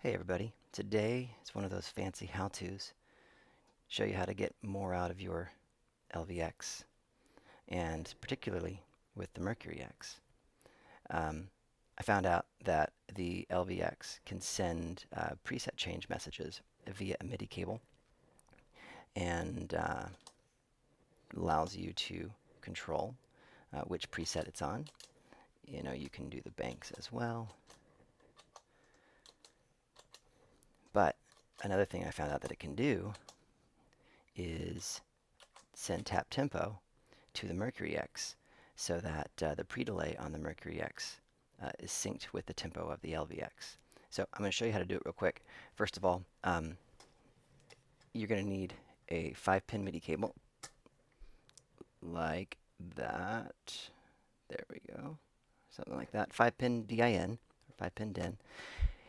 Hey everybody, today is one of those fancy how-tos. Show you how to get more out of your LVX, and particularly with the MercuryX. I found out that the LVX can send preset change messages via a MIDI cable and allows you to control which preset it's on. You know, you can do the banks as well. But another thing I found out that it can do is send tap tempo to the MercuryX so that the pre-delay on the MercuryX is synced with the tempo of the LVX. So I'm going to show you how to do it real quick. First of all, you're going to need a 5-pin MIDI cable like that. There we go. Something like that. 5-pin DIN, or 5-pin DIN.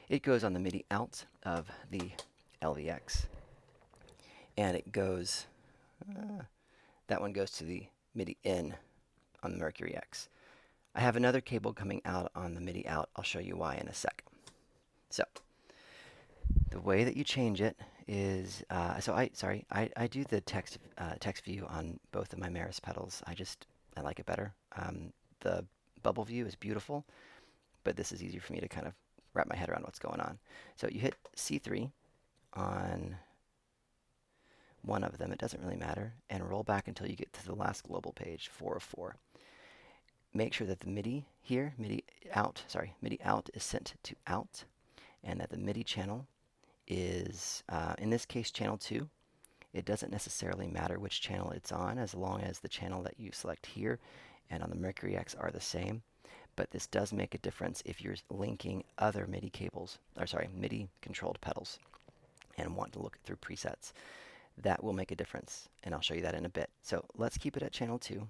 It goes on the MIDI out of the LVX. And it goes, that one goes to the MIDI in on the MercuryX. I have another cable coming out on the MIDI out. I'll show you why in a sec. So the way that you change it is, I do the text view on both of my Meris pedals. I like it better. The bubble view is beautiful, but this is easier for me to kind of wrap my head around what's going on. So you hit C3 on one of them, it doesn't really matter, and roll back until you get to the last global page, 4 of 4. Make sure that the MIDI here, MIDI out is sent to out, and that the MIDI channel is, in this case, channel 2. It doesn't necessarily matter which channel it's on, as long as the channel that you select here and on the MercuryX are the same. But this does make a difference if you're linking other MIDI cables, or sorry, MIDI controlled pedals, and want to look through presets. That will make a difference, and I'll show you that in a bit. So let's keep it at channel 2.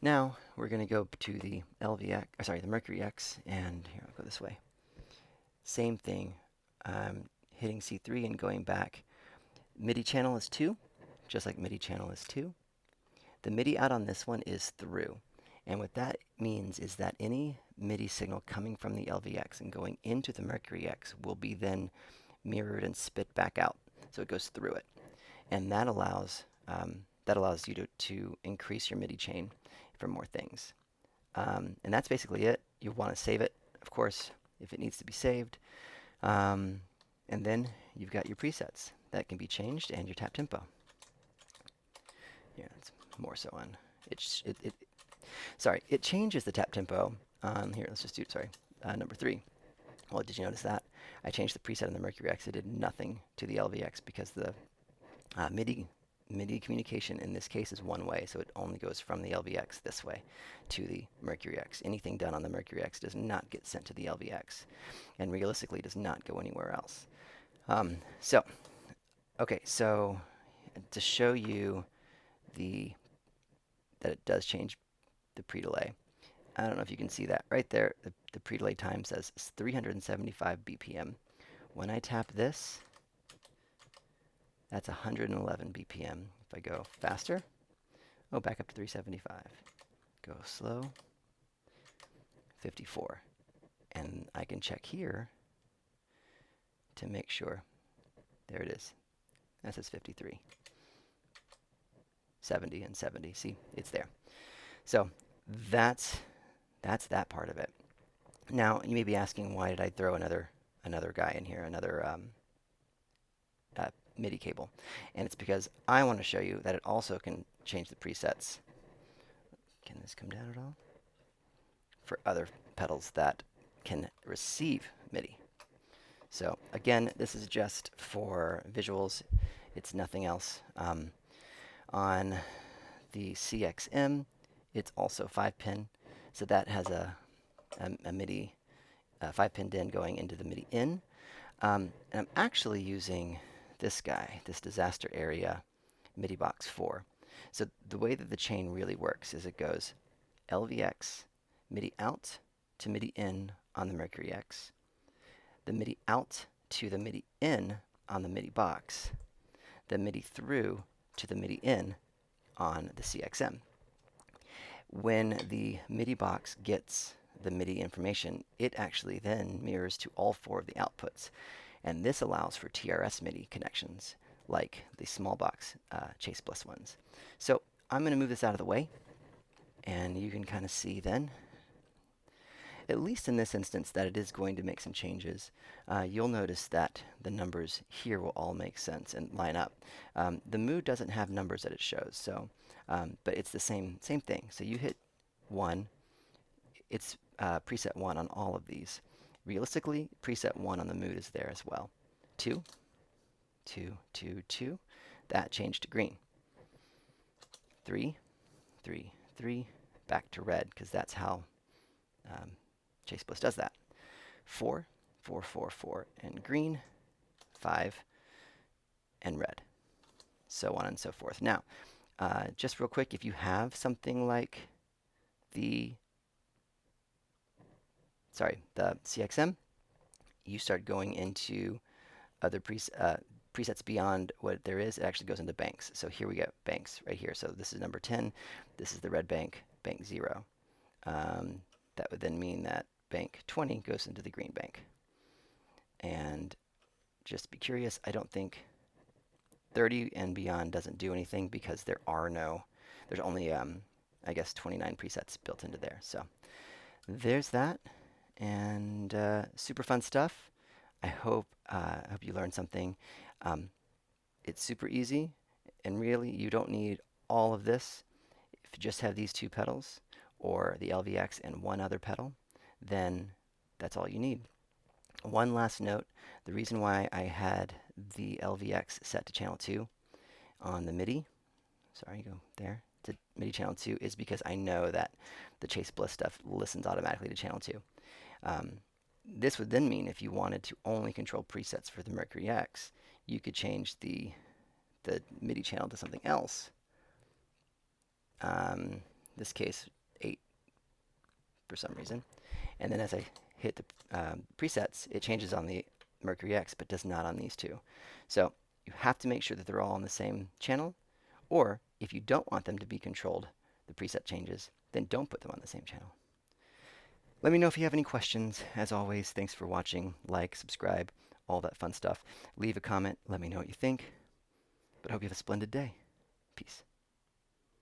Now we're going to go to the LVX, or sorry, the MercuryX, and here, I'll go this way. Same thing, hitting C3 and going back. MIDI channel is 2, just like MIDI channel is 2. The MIDI out on this one is through. And what that means is that any MIDI signal coming from the LVX and going into the MercuryX will be then mirrored and spit back out. So it goes through it. And that allows you to increase your MIDI chain for more things. And that's basically it. You want to save it, of course, if it needs to be saved. And then you've got your presets that can be changed and your tap tempo. Yeah, it's more so on. It changes the tap tempo. Here, let's just do, number 3. Well, did you notice that? I changed the preset on the MercuryX. It did nothing to the LVX because the MIDI communication in this case is one way, so it only goes from the LVX this way to the MercuryX. Anything done on the MercuryX does not get sent to the LVX, and realistically does not go anywhere else. So to show you that it does change the pre-delay, I don't know if you can see that right there. The pre-delay time says 375 BPM. When I tap this, that's 111 BPM. If I go faster, back up to 375. Go slow, 54. And I can check here to make sure. There it is. That says 53. 70 and 70. See, it's there. So that's that part of it. Now, you may be asking, why did I throw another guy in here, another MIDI cable? And it's because I want to show you that it also can change the presets. Can this come down at all? For other pedals that can receive MIDI. So again, this is just for visuals. It's nothing else. On the CXM, it's also 5-pin. So that has a MIDI 5-pin DIN going into the MIDI in. And I'm actually using this guy, this disaster area MIDI box 4. So the way that the chain really works is it goes LVX, MIDI out to MIDI in on the MercuryX, the MIDI out to the MIDI in on the MIDI box, the MIDI through to the MIDI in on the CXM. When the MIDI box gets the MIDI information, it actually then mirrors to all 4 of the outputs. And this allows for TRS MIDI connections, like the small box Chase Bliss ones. So I'm going to move this out of the way, and you can kind of see then, at least in this instance, that it is going to make some changes. You'll notice that the numbers here will all make sense and line up. The mood doesn't have numbers that it shows, so but it's the same thing. So you hit 1, it's preset 1 on all of these. Realistically, preset 1 on the mood is there as well. 2, 2, 2, 2. That changed to green. 3, 3, 3. Back to red, because that's how Chase Bliss does that. 4, 4, 4, 4, and green. 5, and red. So on and so forth. Now, just real quick, if you have something like the CXM, you start going into other presets beyond what there is. It actually goes into banks. So here we get banks right here. So this is number 10. This is the red bank, bank 0. That would then mean that bank 20 goes into the green bank. And just be curious, I don't think 30 and beyond doesn't do anything because there's only, I guess, 29 presets built into there. So there's that. And super fun stuff. I hope you learned something. It's super easy, and really you don't need all of this. If you just have these 2 pedals or the LVX and 1 other pedal, then that's all you need. One last note, the reason why I had the LVX set to channel 2 on the MIDI, sorry, go there, to MIDI channel 2, is because I know that the Chase Bliss stuff listens automatically to channel 2. This would then mean if you wanted to only control presets for the MercuryX, you could change the MIDI channel to something else. This case, 8 for some reason. And then as I hit the presets, it changes on the MercuryX, but does not on these 2. So you have to make sure that they're all on the same channel, or if you don't want them to be controlled, the preset changes, then don't put them on the same channel. Let me know if you have any questions. As always, thanks for watching. Like, subscribe, all that fun stuff. Leave a comment. Let me know what you think. But I hope you have a splendid day. Peace.